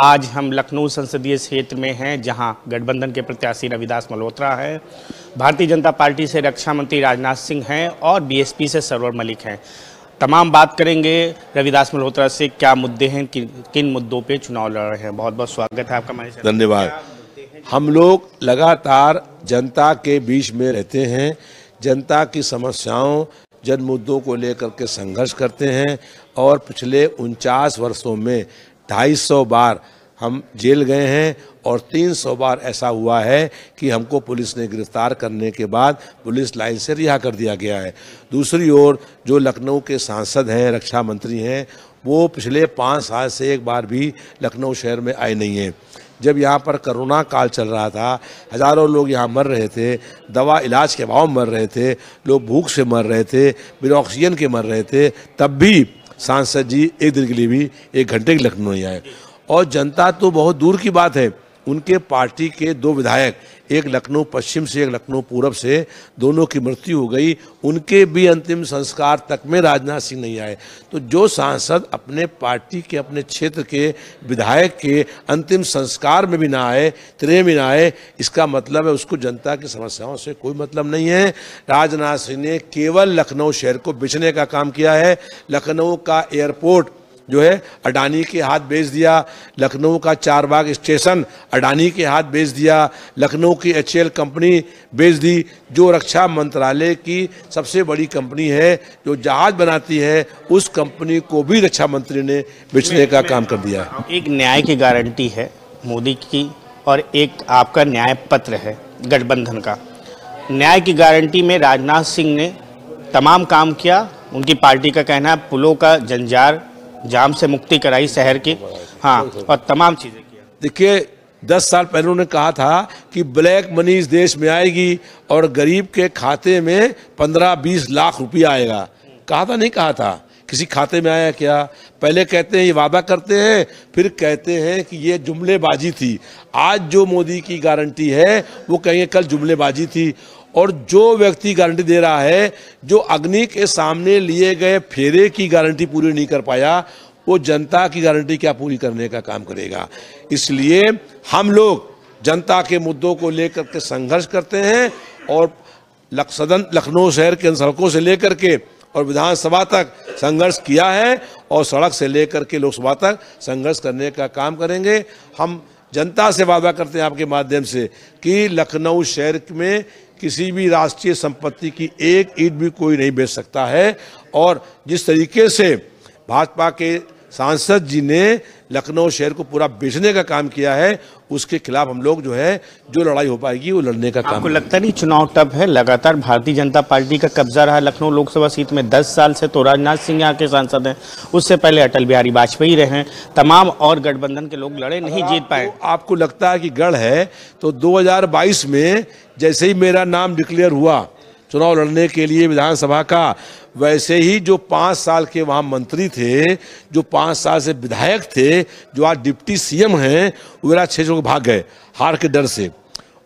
आज हम लखनऊ संसदीय क्षेत्र में हैं, जहां गठबंधन के प्रत्याशी रविदास मल्होत्रा हैं, भारतीय जनता पार्टी से रक्षा मंत्री राजनाथ सिंह हैं और बीएसपी से सरवर मलिक हैं। तमाम बात करेंगे रविदास मल्होत्रा से, क्या मुद्दे हैं, किन मुद्दों पे चुनाव लड़ रहे हैं। बहुत बहुत स्वागत है आपका हमारे साथ। धन्यवाद। हम लोग लगातार जनता के बीच में रहते हैं, जनता की समस्याओं जन मुद्दों को लेकर के संघर्ष करते हैं और पिछले 49 वर्षों में 250 बार हम जेल गए हैं और 300 बार ऐसा हुआ है कि हमको पुलिस ने गिरफ्तार करने के बाद पुलिस लाइन से रिहा कर दिया गया है। दूसरी ओर जो लखनऊ के सांसद हैं, रक्षा मंत्री हैं, वो पिछले 5 साल से एक बार भी लखनऊ शहर में आए नहीं हैं। जब यहाँ पर कोरोना काल चल रहा था, हज़ारों लोग यहाँ मर रहे थे, दवा इलाज के अभाव मर रहे थे, लोग भूख से मर रहे थे, बिना ऑक्सीजन के मर रहे थे, तब भी सांसद जी एक दिन के लिए भी 1 घंटे के लखनऊ नहीं आए। और जनता तो बहुत दूर की बात है, उनके पार्टी के 2 विधायक, एक लखनऊ पश्चिम से, एक लखनऊ पूरब से, दोनों की मृत्यु हो गई, उनके भी अंतिम संस्कार तक में राजनाथ सिंह नहीं आए। तो जो सांसद अपने पार्टी के, अपने क्षेत्र के विधायक के अंतिम संस्कार में भी ना आए, त्रेय में ना आए, इसका मतलब है उसको जनता की समस्याओं से कोई मतलब नहीं है। राजनाथ सिंह ने केवल लखनऊ शहर को बेचने का काम किया है। लखनऊ का एयरपोर्ट जो है अडानी के हाथ बेच दिया, लखनऊ का चारबाग स्टेशन अडानी के हाथ बेच दिया, लखनऊ की HAL कंपनी बेच दी, जो रक्षा मंत्रालय की सबसे बड़ी कंपनी है, जो जहाज बनाती है, उस कंपनी को भी रक्षा मंत्री ने बेचने का काम कर दिया। एक न्याय की गारंटी है मोदी की और एक आपका न्याय पत्र है गठबंधन का। न्याय की गारंटी में राजनाथ सिंह ने तमाम काम किया, उनकी पार्टी का कहना है पुलों का जंजार जाम से मुक्ति कराई शहर की, हाँ, और तमाम चीजें किया। देखिए 10 साल पहले उन्होंने कहा था कि ब्लैक मनी इस देश में आएगी और गरीब के खाते में 15-20 लाख रुपया आएगा। कहा था, नहीं कहा था? किसी खाते में आया क्या? पहले कहते हैं ये वादा करते हैं, फिर कहते हैं कि ये जुमलेबाजी थी। आज जो मोदी की गारंटी है वो कहेंगे कल जुमलेबाजी थी। और जो व्यक्ति गारंटी दे रहा है, जो अग्नि के सामने लिए गए फेरे की गारंटी पूरी नहीं कर पाया, वो जनता की गारंटी क्या पूरी करने का काम करेगा। इसलिए हम लोग जनता के मुद्दों को लेकर के संघर्ष करते हैं और लखनऊ शहर के सड़कों से लेकर के और विधानसभा तक संघर्ष किया है और सड़क से लेकर के लोकसभा तक संघर्ष करने का काम करेंगे। हम जनता से वादा करते हैं आपके माध्यम से कि लखनऊ शहर में किसी भी राष्ट्रीय संपत्ति की एक ईंट भी कोई नहीं बेच सकता है। और जिस तरीके से भाजपा के सांसद जी ने लखनऊ शहर को पूरा बेचने का काम किया है, उसके खिलाफ हम लोग जो है जो लड़ाई हो पाएगी वो लड़ने का काम। आपको लगता नहीं चुनाव टफ है? लगातार भारतीय जनता पार्टी का कब्जा रहा लखनऊ लोकसभा सीट में 10 साल से, तो राजनाथ सिंह यहाँ के सांसद हैं, उससे पहले अटल बिहारी वाजपेयी रहे, तमाम और गठबंधन के लोग लड़े, नहीं जीत पाए। आपको लगता है कि गढ़ है तो 2022 में जैसे ही मेरा नाम डिक्लेयर हुआ चुनाव लड़ने के लिए विधानसभा का, वैसे ही जो 5 साल के वहाँ मंत्री थे, जो 5 साल से विधायक थे, जो आज डिप्टी CM हैं, वो मेरा 6 को भाग गए हार के डर से।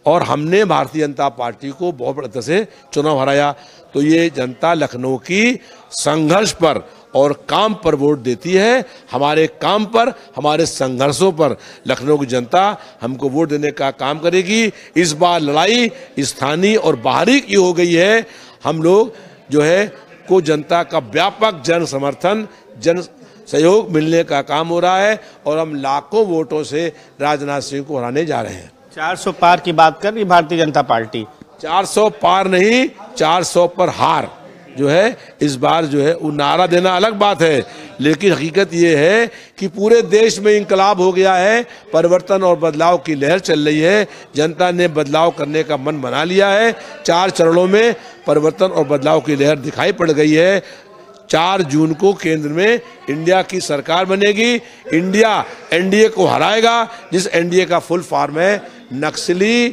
और हमने भारतीय जनता पार्टी को बहुत बड़े तरह से चुनाव हराया। तो ये जनता लखनऊ की संघर्ष पर और काम पर वोट देती है। हमारे काम पर, हमारे संघर्षों पर लखनऊ की जनता हमको वोट देने का काम करेगी। इस बार लड़ाई स्थानीय और बाहरी की हो गई है। हम लोग जो है को जनता का व्यापक जन समर्थन, जन सहयोग मिलने का काम हो रहा है और हम लाखों वोटों से राजनाथ सिंह को हराने जा रहे हैं। 400 पार की बात कर रही भारतीय जनता पार्टी। 400 पार नहीं, 400 पर हार जो है इस बार जो है वो नारा देना अलग बात है, लेकिन हकीकत ये है कि पूरे देश में इंकलाब हो गया है, परिवर्तन और बदलाव की लहर चल रही है। जनता ने बदलाव करने का मन बना लिया है। 4 चरणों में परिवर्तन और बदलाव की लहर दिखाई पड़ गई है। 4 जून को केंद्र में इंडिया की सरकार बनेगी। इंडिया NDA को हराएगा, जिस NDA का फुल फॉर्म है नक्सली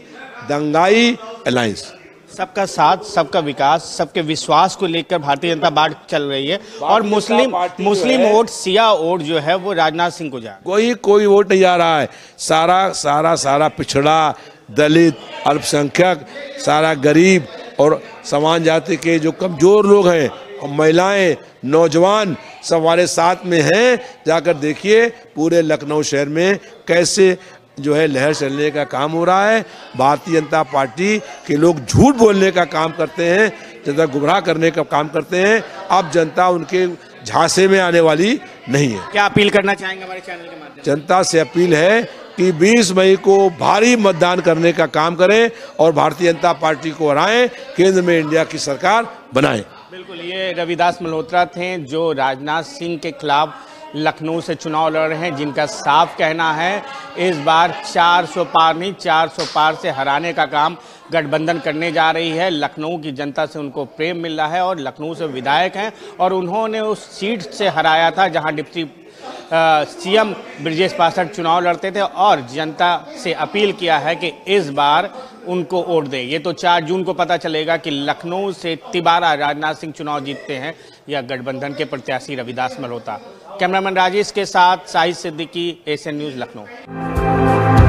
दंगाई अलायंस। सबका साथ, सबका विकास, सबके विश्वास को लेकर भारतीय जनता पार्टी चल रही है और मुस्लिम वोट, सिया वोट जो है वो राजनाथ सिंह को जा, कोई वोट नहीं आ रहा है। सारा पिछड़ा, दलित, अल्पसंख्यक, सारा गरीब और समान जाति के जो कमज़ोर लोग हैं और महिलाएं, नौजवान सब हमारे साथ में हैं। जाकर देखिए पूरे लखनऊ शहर में कैसे जो है लहर चलने का काम हो रहा है। भारतीय जनता पार्टी के लोग झूठ बोलने का काम करते हैं, जनता गुमराह करने का काम करते हैं। अब जनता उनके झांसे में आने वाली नहीं है। क्या अपील करना चाहेंगे हमारे चैनल के माध्यम से? जनता से अपील है कि 20 मई को भारी मतदान करने का काम करें और भारतीय जनता पार्टी को हराएं, केंद्र में इंडिया की सरकार बनाएं। बिल्कुल, ये रविदास मल्होत्रा थे जो राजनाथ सिंह के खिलाफ लखनऊ से चुनाव लड़ रहे हैं, जिनका साफ कहना है इस बार 400 पार नहीं 400 पार से हराने का काम गठबंधन करने जा रही है। लखनऊ की जनता से उनको प्रेम मिल रहा है और लखनऊ से विधायक हैं और उन्होंने उस सीट से हराया था जहां डिप्टी सीएम ब्रजेश पाठक चुनाव लड़ते थे और जनता से अपील किया है कि इस बार उनको वोट दें। ये तो 4 जून को पता चलेगा कि लखनऊ से तिबारा राजनाथ सिंह चुनाव जीतते हैं या गठबंधन के प्रत्याशी रविदास मल्होत्रा। कैमरामैन राजेश के साथ शाहिद सिद्दीकी, एशियन न्यूज़, लखनऊ।